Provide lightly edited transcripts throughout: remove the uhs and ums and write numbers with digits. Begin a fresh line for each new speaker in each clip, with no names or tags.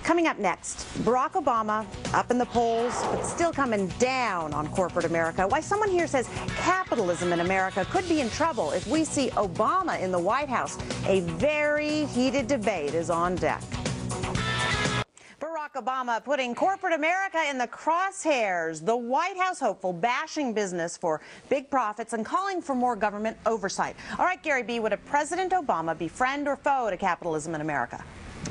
Coming up next, Barack Obama up in the polls, but still coming down on corporate America. Why someone here says capitalism in America could be in trouble if we see Obama in the White House. A very heated debate is on deck. Barack Obama putting corporate America in the crosshairs. The White House hopeful bashing business for big profits and calling for more government oversight. All right, Gary B., would a President Obama be friend or foe to capitalism in America?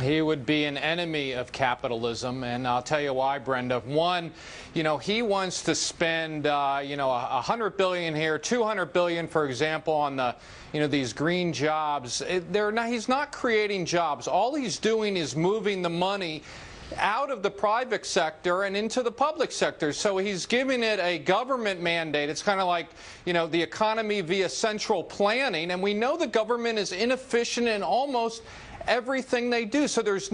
He would be an enemy of capitalism, and I'll tell you why, Brenda. One, he wants to spend, $100 billion here, $200 billion, for example, on the, these green jobs. He's not creating jobs. All he's doing is moving the money out of the private sector and into the public sector. So he's giving it a government mandate. It's kind of like, the economy via central planning, and we know the government is inefficient in almost everything they do. So there's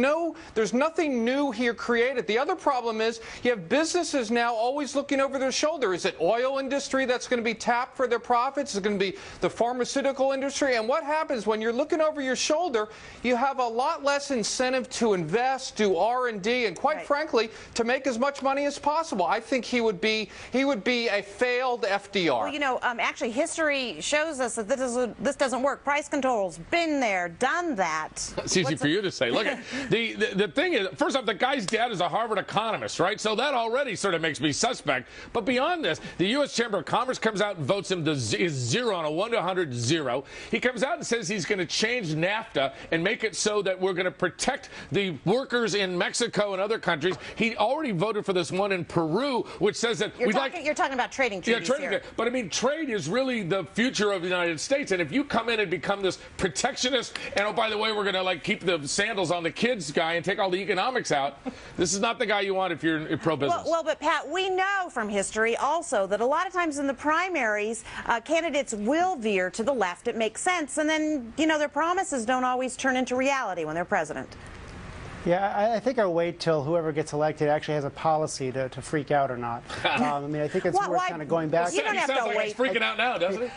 nothing new here created. The other problem is you have businesses now always looking over their shoulder. Is it oil industry that's going to be tapped for their profits? Is it going to be the pharmaceutical industry? And what happens when you're looking over your shoulder, you have a lot less incentive to invest, do R&D, and quite frankly, to make as much money as possible. I think he would be a failed FDR.
Well, actually, history shows us that this doesn't work. Price controls, been there, done that.
It's easy for you to say. Look, the thing is, first off, the guy's dad is a Harvard economist, right? So that already sort of makes me suspect. But beyond this, the U.S. Chamber of Commerce comes out and votes him to zero on a 1 to 100 0. He comes out and says he's going to change NAFTA and make it so that we're going to protect the workers in Mexico and other countries. He already voted for this one in Peru, which says that
you're talking about trading treaties.
Yeah, trading. But I mean, trade is really the future of the United States. And if you come in and become this protectionist, and oh, by the way, we're going to keep the sandals on the kids guy and take all the economics out, this is not the guy you want if you're pro-business.
Well, but Pat, we know from history also that a lot of times in the primaries, candidates will veer to the left. It makes sense. And then, their promises don't always turn into reality when they're president.
Yeah, I think I'll wait till whoever gets elected actually has a policy to freak out or not. I mean, I think it's worth kind of going back.
You don't have to wait.
He's freaking out now, doesn't he?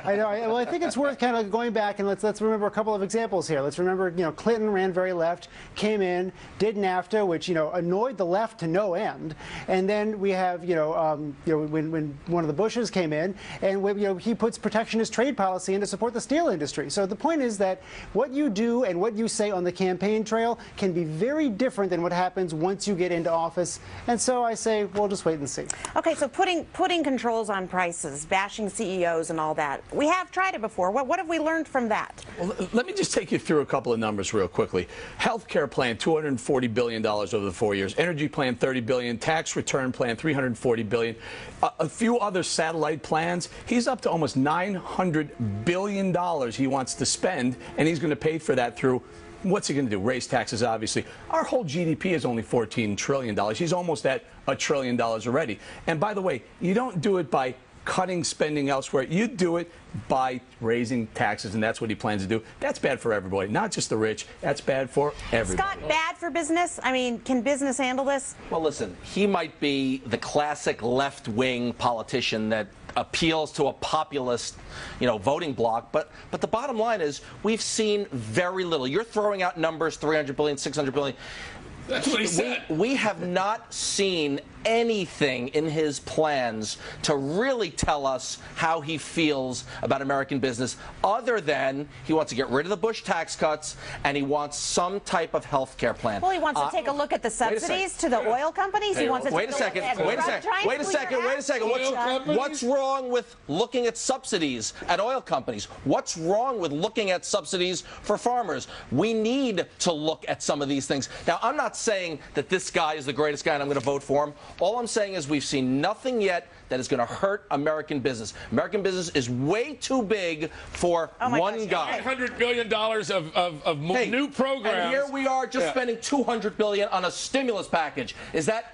I know. Well, I think it's worth kind of going back and let's remember a couple of examples here. Let's remember, Clinton ran very left, came in, did NAFTA, which annoyed the left to no end, and then we have when one of the Bushes came in and he puts protectionist trade policy in to support the steel industry. So the point is that what you do and what you say on the campaign trail can be very different than what happens once you get into office. And so I say, we'll just wait and see.
Okay, so putting controls on prices, bashing CEOs and all that. We have tried it before. What have we learned from that?
Well, let me just take you through a couple of numbers real quickly. Healthcare plan, $240 billion over the 4 years. Energy plan, $30 billion. Tax return plan, $340 billion. A few other satellite plans. He's up to almost $900 billion he wants to spend, and he's going to pay for that through what's he going to do? Raise taxes, obviously. Our whole GDP is only $14 trillion. He's almost at $1 trillion already. And by the way, you don't do it by cutting spending elsewhere. You do it by raising taxes, and that's what he plans to do. That's bad for everybody, not just the rich. That's bad for everybody.
Scott, bad for business? I mean, can business handle this?
Well, listen, he might be the classic left-wing politician that appeals to a populist, voting bloc. But the bottom line is we've seen very little. You're throwing out numbers, 300 billion, 600 billion.
That's what he said.
We have not seen anything in his plans to really tell us how he feels about American business, other than he wants to get rid of the Bush tax cuts and he wants some type of health care plan.
Well, he wants to take a look at the subsidies to the oil companies. He wants to
wait a second. What's wrong with looking at subsidies at oil companies? What's wrong with looking at subsidies for farmers? We need to look at some of these things. Now, I'm not saying that this guy is the greatest guy and I'm going to vote for him. All I'm saying is we've seen nothing yet that is going to hurt American business. American business is way too big for one guy.
$800 billion of new programs.
And here we are just spending $200 billion on a stimulus package. Is that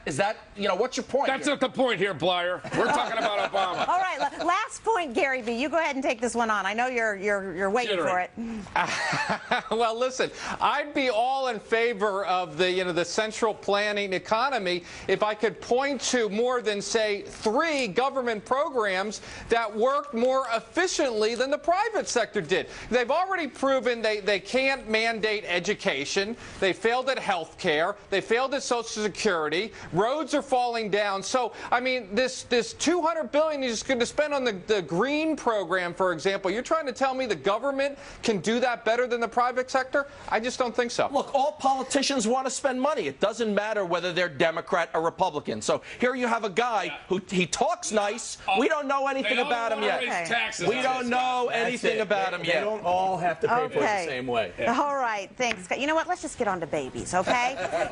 what's your point?
That's not the point here, Blyer. We're talking about Obama.
All right, last point, Gary B. You go ahead and take this one on. I know you're waiting for it.
Well, listen, I'd be all in favor of the central planning economy if I could point to more than say 3 many government programs that worked more efficiently than the private sector did. They've already proven they can't mandate education. They failed at health care. They failed at Social Security. Roads are falling down. So, I mean, this $200 billion you're just going to spend on the green program, for example, you're trying to tell me the government can do that better than the private sector? I just don't think so.
Look, all politicians want to spend money. It doesn't matter whether they're Democrat or Republican. So here you have a guy who he talks nice. We don't know anything about him yet. We don't know anything about him yet.
They don't all have to pay for it the same way.
All right, thanks. You know what? Let's just get on to babies, okay?